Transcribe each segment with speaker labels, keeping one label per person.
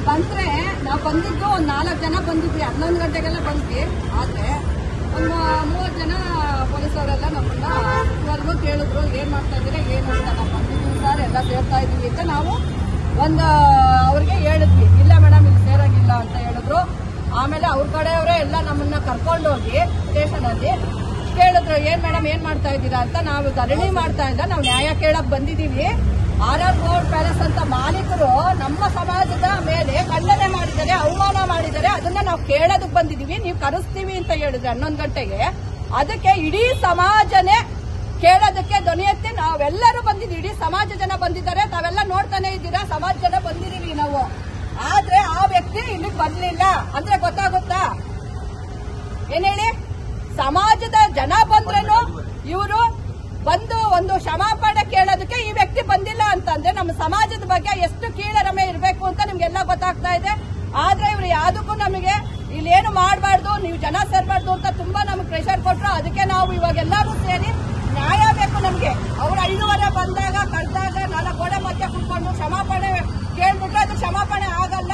Speaker 1: ಬಂದ್ರೆ ನಾವು ಬಂದಿದ್ದು ಒಂದು 4 ಜನ ಬಂದಿದ್ವಿ, 11 ಗಂಟೆಗೆಲ್ಲ ಬಂದ್ವಿ. ಆದ್ರೆ ಒಂದು 30 ಜನ ಪೊಲೀಸವರೆಲ್ಲ ನಮ್ಮನ್ನ ಇದುವರೆಗೂ ಕೇಳಿದ್ರು, ಏನ್ ಮಾಡ್ತಾ ಇದ್ದೀರಾ ಏನು ಅಂತ. ನಾವು ಬಂದಿದ್ದೀವಿ ಸರ್, ಎಲ್ಲ ಸೇರ್ತಾ ಇದೀವಿ ಅಂತ ನಾವು ಅವ್ರಿಗೆ ಹೇಳಿದ್ವಿ. ಇಲ್ಲ ಮೇಡಮ್ ಇಲ್ಲಿ ಸೇರಾಗಿಲ್ಲ ಅಂತ ಹೇಳಿದ್ರು. ಆಮೇಲೆ ಅವ್ರ ಕಡೆಯವರೇ ಎಲ್ಲ ನಮ್ಮನ್ನ ಕರ್ಕೊಂಡೋಗಿ ಸ್ಟೇಷನ್ ಅಲ್ಲಿ ಕೇಳಿದ್ರು, ಏನ್ ಮೇಡಮ್ ಏನ್ ಮಾಡ್ತಾ ಇದ್ದೀರಾ ಅಂತ. ನಾವು ಧರಣಿ ಮಾಡ್ತಾ ಇಲ್ಲ, ನಾವು ನ್ಯಾಯ ಕೇಳಕ್ ಬಂದಿದೀವಿ. RR ಗೋಲ್ಡ್ ಪ್ಯಾಲೇಸ್ ಅಂತ ಮಾಲೀಕರು ನಮ್ಮ ಸಮಾಜದ ಮೇಲೆ ಖಂಡನೆ ಮಾಡಿದ್ದಾರೆ, ಅವಮಾನ ಮಾಡಿದ್ದಾರೆ. ಅದನ್ನ ನಾವು ಕೇಳೋದಕ್ಕೆ ಬಂದಿದೀವಿ. ನೀವು ಕರೆಸ್ತೀವಿ ಅಂತ ಹೇಳಿದ್ರೆ 11 ಗಂಟೆಗೆ, ಅದಕ್ಕೆ ಇಡೀ ಸಮಾಜನೇ ಕೇಳೋದಕ್ಕೆ ಧ್ವನಿ ಎತ್ತಿ ನಾವೆಲ್ಲರೂ ಬಂದಿದ್ದೀವಿ. ಇಡೀ ಸಮಾಜ ಜನ ಬಂದಿದ್ದಾರೆ, ತಾವೆಲ್ಲ ನೋಡ್ತಾನೆ ಇದ್ದೀರಾ, ಸಮಾಜ ಜನ ಬಂದಿದೀವಿ ನಾವು. ಆದ್ರೆ ಆ ವ್ಯಕ್ತಿ ಇಲ್ಲಿ ಬರ್ಲಿಲ್ಲ ಅಂದ್ರೆ ಗೊತ್ತಾಗುತ್ತಾ? ಏನ್ ಹೇಳಿ, ಸಮಾಜದ ಜನ ಬಂದ್ರೇನು ಇವರು ಬಂದು ಒಂದು ಕ್ಷಮಾಪಣೆ ಕೇಳೋದಕ್ಕೆ ಈ ವ್ಯಕ್ತಿ ಬಂದಿಲ್ಲ ಅಂತಂದ್ರೆ ನಮ್ಮ ಸಮಾಜದ ಬಗ್ಗೆ ಎಷ್ಟು ಕೀಳರಿಮೆ ಇರಬೇಕು ಅಂತ ನಿಮ್ಗೆಲ್ಲ ಗೊತ್ತಾಗ್ತಾ ಇದೆ. ಆದ್ರೆ ಇವ್ರು ಯಾವ್ದಕ್ಕೂ ನಮಗೆ ಇಲ್ಲಿ ಏನು ಮಾಡಬಾರ್ದು, ನೀವು ಜನ ಸೇರ್ಬಾರ್ದು ಅಂತ ತುಂಬಾ ನಮ್ಗೆ ಪ್ರೆಷರ್ ಕೊಟ್ರು. ಅದಕ್ಕೆ ನಾವು ಇವಾಗ ಎಲ್ಲರೂ ಸೇರಿ ನ್ಯಾಯ ಬೇಕು ನಮ್ಗೆ. ಅವ್ರು 5:30 ಬಂದಾಗ ಕರೆದಾಗ 4 ಗೋಡೆ ಮಧ್ಯೆ ಕುತ್ಕೊಂಡು ಕ್ಷಮಾಪಣೆ ಕೇಳ್ಬಿಟ್ರೆ ಅದು ಕ್ಷಮಾಪಣೆ ಆಗಲ್ಲ.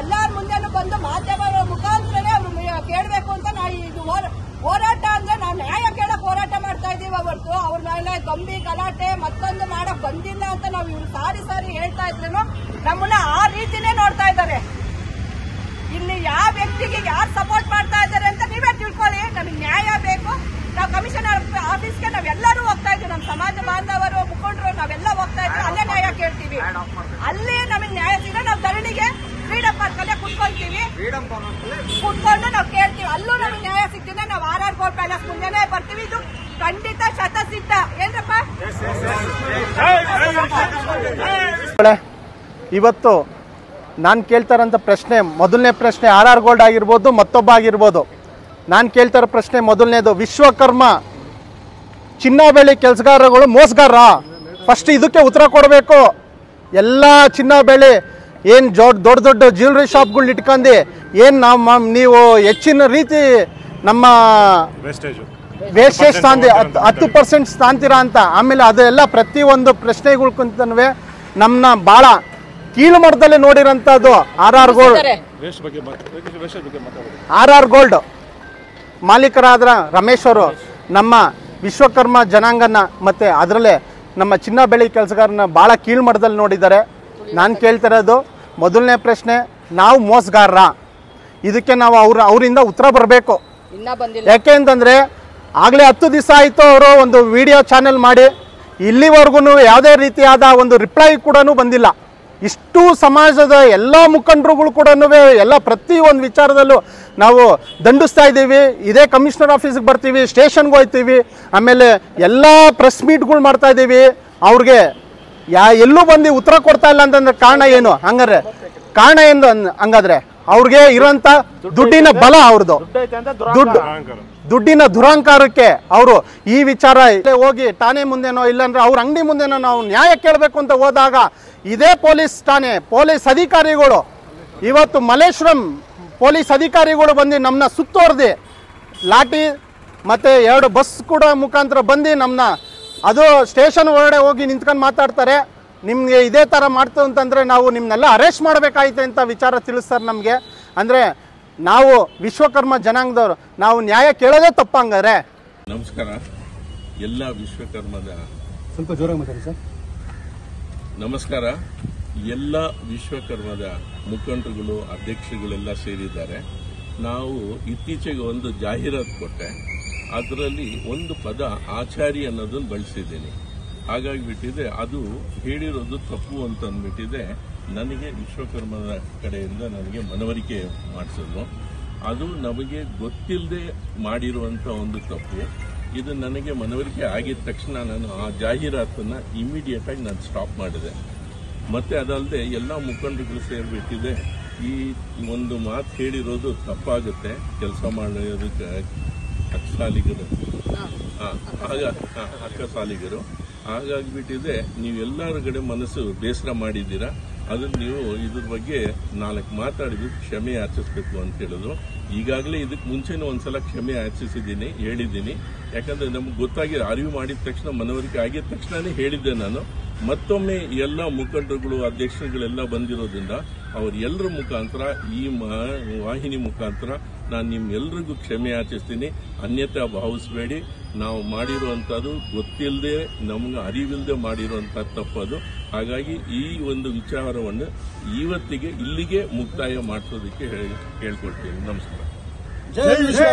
Speaker 1: ಎಲ್ಲಾರ ಮುಂದೆನೂ ಬಂದು ಮಾಧ್ಯಮಗಳ ಮುಖಾಂತರನೇ ಅವ್ರು ಕೇಳಬೇಕು ಅಂತ ನಾವು ಇದು ಹೋರಾಟ ಅಂದ್ರೆ ನಾವು ನ್ಯಾಯ ಕೇಳಕ್ ಹೋರಾಟ ಮಾಡ್ತಾ ಇದೀವಿ ಹೊರತು ಅವ್ರ ಮೇಲೆ ಗಂಭೀರ ಗಲಾಟೆ ಮತ್ತೊಂದು ಮಾಡಕ್ ಬಂದಿಲ್ಲ ಅಂತ ನಾವು ಇವ್ರು ಸಾರಿ ಹೇಳ್ತಾ ಇದ್ರು. ನಮ್ಮನ್ನ ಆ ರೀತಿನೇ ನೋಡ್ತಾ ಇದ್ದಾರೆ. ಇಲ್ಲಿ ಯಾವ ವ್ಯಕ್ತಿಗೆ ಯಾರು ಸಪೋರ್ಟ್ ಮಾಡ್ತಾ ಇದ್ದಾರೆ ಅಂತ ನೀವೇ ತಿಳ್ಕೊಳ್ಳಿ. ನಮಗೆ ನ್ಯಾಯ ಬೇಕು. ನಾವು ಕಮಿಷನರ್ ಆಫೀಸ್ಗೆ ನಾವೆಲ್ಲರೂ ಹೋಗ್ತಾ ಇದ್ವಿ, ನಮ್ಮ ಸಮಾಜ ಬಾಂಧವರು ಮುಖಂಡರು ನಾವೆಲ್ಲ ಹೋಗ್ತಾ ಇದ್ವಿ. ಅಲ್ಲೇ ನ್ಯಾಯ ಕೇಳ್ತೀವಿ. ಅಲ್ಲಿ ನಮಗೆ ನ್ಯಾಯ ಸಿಗ ನಾವು ಧರಣಿಗೆ ಫ್ರೀಡಂ ಪಾರ್ಕ್ ಅಲ್ಲೇ ಕುತ್ಕೊಳ್ತೀವಿ, ಕುತ್ಕೊಂಡು ನಾವು ಕೇಳ್ತೀವಿ. ಅಲ್ಲೂ ನಮಗೆ ನ್ಯಾಯ ಸಿಗ್ತಿದೆ. ನಾವು RR ಗೋಲ್ಡ್ ಪ್ಯಾಲೇಸ್ ಮುಂದೆನೆ ಬರ್ತೀವಿ. ಇದು ಖಂಡಿತ ಶತಸಿದ್ಧ. ಏನ್ರಪ್ಪ,
Speaker 2: ಇವತ್ತು ನಾನು ಕೇಳ್ತಾರಂತ ಪ್ರಶ್ನೆ, ಮೊದಲನೇ ಪ್ರಶ್ನೆ RR ಗೋಲ್ಡ್ ಆಗಿರ್ಬೋದು, ಮತ್ತೊಬ್ಬ ಆಗಿರ್ಬೋದು. ನಾನು ಕೇಳ್ತಾರ ಪ್ರಶ್ನೆ ಮೊದಲನೇದು, ವಿಶ್ವಕರ್ಮ ಚಿನ್ನ ಬೆಳ್ಳಿ ಕೆಲಸಗಾರಗಳು ಮೋಸಗಾರ? ಫಸ್ಟ್ ಇದಕ್ಕೆ ಉತ್ತರ ಕೊಡಬೇಕು. ಎಲ್ಲ ಚಿನ್ನ ಬೆಳ್ಳಿ ಏನು ದೊಡ್ಡ ಜ್ಯುವೆಲ್ರಿ ಶಾಪ್ಗಳು ಇಟ್ಕೊಂಡು ಏನು ನೀವು ಹೆಚ್ಚಿನ ರೀತಿ ನಮ್ಮ ವೇಸ್ಟೇಜ್ ತಾಂತಿ 10% ತಾಂತೀರಾ ಅಂತ. ಆಮೇಲೆ ಅದೆಲ್ಲ ಪ್ರತಿಯೊಂದು ಪ್ರಶ್ನೆಗಳ್ಕಂತನೂ ನಮ್ಮನ್ನ ಭಾಳ ಕೀಳು ಮಟ್ಟದಲ್ಲಿ ನೋಡಿರೋಂಥದ್ದು RR ಗೋಲ್ಡ್ ಮಾಲೀಕರಾದ ರಮೇಶ್ ಅವರು ನಮ್ಮ ವಿಶ್ವಕರ್ಮ ಜನಾಂಗನ ಮತ್ತು ಅದರಲ್ಲೇ ನಮ್ಮ ಚಿನ್ನ ಬೆಳ್ಳಿ ಕೆಲಸಗಾರನ ಭಾಳ ಕೀಳು ಮಟ್ಟದಲ್ಲಿ ನೋಡಿದ್ದಾರೆ. ನಾನು ಕೇಳ್ತಿರೋದು ಮೊದಲನೇ ಪ್ರಶ್ನೆ, ನಾವು ಮೋಸಗಾರರ? ಇದಕ್ಕೆ ನಾವು ಅವರಿಂದ ಉತ್ತರ ಬರಬೇಕು. ಯಾಕೆ ಅಂತಂದರೆ ಆಗಲೇ 10 ದಿವಸ ಆಯಿತು ಅವರು ಒಂದು ವಿಡಿಯೋ ಚಾನೆಲ್ ಮಾಡಿ, ಇಲ್ಲಿವರೆಗೂ ಯಾವುದೇ ರೀತಿಯಾದ ಒಂದು ರಿಪ್ಲೈ ಕೂಡ ಬಂದಿಲ್ಲ. ಇಷ್ಟು ಸಮಾಜದ ಎಲ್ಲ ಮುಖಂಡರುಗಳು ಕೂಡ ಎಲ್ಲ ಪ್ರತಿಯೊಂದು ವಿಚಾರದಲ್ಲೂ ನಾವು ದಂಡಿಸ್ತಾ ಇದ್ದೀವಿ. ಇದೇ ಕಮಿಷನರ್ ಆಫೀಸ್ಗೆ ಬರ್ತೀವಿ, ಸ್ಟೇಷನ್ಗೆ ಹೋಗ್ತೀವಿ, ಆಮೇಲೆ ಎಲ್ಲ ಪ್ರೆಸ್ ಮೀಟ್ಗಳು ಮಾಡ್ತಾ ಇದ್ದೀವಿ. ಅವ್ರಿಗೆ ಎಲ್ಲೂ ಬಂದು ಉತ್ತರ ಕೊಡ್ತಾ ಇಲ್ಲ ಅಂತಂದ್ರೆ ಕಾರಣ ಏನು? ಹಂಗಾರೆ ಕಾರಣ ಏನು? ಹಂಗಾದ್ರೆ ಅವ್ರಿಗೆ ಇರೋಂಥ ದುಡ್ಡಿನ ಬಲ, ಅವ್ರದ್ದು ದುಡ್ಡಿನ ದುರಹಂಕಾರಕ್ಕೆ ಅವರು ಈ ವಿಚಾರ ಹೋಗಿ ಠಾಣೆ ಮುಂದೆನೋ ಇಲ್ಲಾಂದ್ರೆ ಅವ್ರ ಅಂಗಡಿ ಮುಂದೆನೋ ನಾವು ನ್ಯಾಯ ಕೇಳಬೇಕು ಅಂತ ಹೋದಾಗ ಇದೇ ಪೊಲೀಸ್ ಠಾಣೆ ಪೊಲೀಸ್ ಅಧಿಕಾರಿಗಳು, ಇವತ್ತು ಮಲ್ಲೇಶ್ವರಂ ಪೊಲೀಸ್ ಅಧಿಕಾರಿಗಳು ಬಂದು ನಮ್ಮನ್ನ ಸುತ್ತೋರ್ದಿ ಲಾಠಿ ಮತ್ತು 2 ಬಸ್ ಕೂಡ ಮುಖಾಂತರ ಬಂದು ನಮ್ಮನ್ನ ಅದು ಸ್ಟೇಷನ್ ಹೊರಗಡೆ ಹೋಗಿ ನಿಂತ್ಕೊಂಡು ಮಾತಾಡ್ತಾರೆ. ನಿಮಗೆ ಇದೇ ಥರ ಮಾಡ್ತು ಅಂತಂದರೆ ನಾವು ನಿಮ್ಮನ್ನೆಲ್ಲ ಅರೆಸ್ಟ್ ಮಾಡಬೇಕಾಯ್ತು ಅಂತ ವಿಚಾರ ತಿಳಿಸ್ತಾರೆ ನಮಗೆ. ಅಂದರೆ ನಾವು ವಿಶ್ವಕರ್ಮ ಜನಾಂಗದವರು ನಾವು ನ್ಯಾಯ ಕೇಳೋದೇ ತಪ್ಪಂಗಾರೆ.
Speaker 3: ನಮಸ್ಕಾರ. ಎಲ್ಲ ವಿಶ್ವಕರ್ಮದ
Speaker 2: ಸ್ವಲ್ಪ ಜೋರಾಗಿ ಮಾತಾಡಿ ಸರ್.
Speaker 3: ನಮಸ್ಕಾರ. ಎಲ್ಲ ವಿಶ್ವಕರ್ಮದ ಮುಖಂಡರುಗಳು ಅಧ್ಯಕ್ಷಗಳೆಲ್ಲ ಸೇರಿದ್ದಾರೆ. ನಾವು ಇತ್ತೀಚೆಗೆ ಒಂದು ಜಾಹೀರಾತು ಕೊಟ್ಟೆ, ಅದರಲ್ಲಿ ಒಂದು ಪದ ಆಚಾರಿ ಅನ್ನೋದನ್ನು ಬಳಸಿದ್ದೀನಿ. ಹಾಗಾಗಿಬಿಟ್ಟಿದೆ ಅದು ಹೇಳಿರೋದು ತಪ್ಪು ಅಂತ ಅಂದ್ಬಿಟ್ಟಿದೆ. ನನಗೆ ವಿಶ್ವಕರ್ಮದ ಕಡೆಯಿಂದ ನನಗೆ ಮನವರಿಕೆ ಮಾಡಿಸಿದ್ರು. ಅದು ನಮಗೆ ಗೊತ್ತಿಲ್ಲದೆ ಮಾಡಿರುವಂಥ ಒಂದು ತಪ್ಪು. ಇದು ನನಗೆ ಮನವರಿಕೆ ಆಗಿದ ತಕ್ಷಣ ನಾನು ಆ ಜಾಹೀರಾತನ್ನು ಇಮಿಡಿಯೇಟಾಗಿ ನಾನು ಸ್ಟಾಪ್ ಮಾಡಿದೆ. ಮತ್ತು ಅದಲ್ಲದೆ ಎಲ್ಲ ಮುಖಂಡರುಗಳು ಸೇರಿಬಿಟ್ಟಿದೆ ಈ ಒಂದು ಮಾತು ಹೇಳಿರೋದು ತಪ್ಪಾಗುತ್ತೆ, ಕೆಲಸ ಮಾಡೋದಕ್ಕೆ ಅಕ್ಕಸಾಲಿಗರು ಅಕ್ಕಸಾಲಿಗರು ಹಾಗಾಗಿಬಿಟ್ಟಿದೆ. ನೀವೆಲ್ಲರ ಕಡೆ ಮನಸ್ಸು ಬೇಸರ ಮಾಡಿದ್ದೀರಾ. ಅದನ್ನು ನೀವು ಇದ್ರ ಬಗ್ಗೆ 4 ಮಾತಾಡಿಬಿಟ್ಟು ಕ್ಷಮೆ ಯಾಚಿಸ್ಬೇಕು ಅಂತ ಹೇಳಿದ್ರು. ಈಗಾಗಲೇ ಇದಕ್ಕೆ ಮುಂಚೆನೂ ಒಂದ್ಸಲ ಕ್ಷಮೆ ಯಾಚಿಸಿದ್ದೀನಿ, ಹೇಳಿದ್ದೀನಿ. ಯಾಕಂದ್ರೆ ನಮ್ಗೆ ಗೊತ್ತಾಗಿ ಅರಿವು ಮಾಡಿದ ತಕ್ಷಣ, ಮನವರಿಕೆ ಆಗಿದ ತಕ್ಷಣನೇ ಹೇಳಿದ್ದೆ ನಾನು. ಮತ್ತೊಮ್ಮೆ ಎಲ್ಲ ಮುಖಂಡರುಗಳು, ಅಧ್ಯಕ್ಷರುಗಳೆಲ್ಲ ಬಂದಿರೋದ್ರಿಂದ ಅವರೆಲ್ಲರ ಮುಖಾಂತರ, ಈ ವಾಹಿನಿ ಮುಖಾಂತರ ನಾನು ನಿಮ್ಮೆಲ್ಲರಿಗೂ ಕ್ಷಮೆ ಯಾಚಿಸ್ತೀನಿ. ಅನ್ಯತಾ ಭಾವಿಸಬೇಡಿ. ನಾವು ಮಾಡಿರುವಂಥದ್ದು ಗೊತ್ತಿಲ್ಲದೆ, ನಮ್ಗೆ ಅರಿವಿಲ್ಲದೆ ಮಾಡಿರುವಂಥ ತಪ್ಪದು. ಹಾಗಾಗಿ ಈ ಒಂದು ವಿಚಾರವನ್ನು ಇವತ್ತಿಗೆ ಇಲ್ಲಿಗೆ ಮುಕ್ತಾಯ ಮಾಡಿಸೋದಕ್ಕೆ ಹೇಳ್ಕೊಳ್ತೀನಿ. ನಮಸ್ಕಾರ.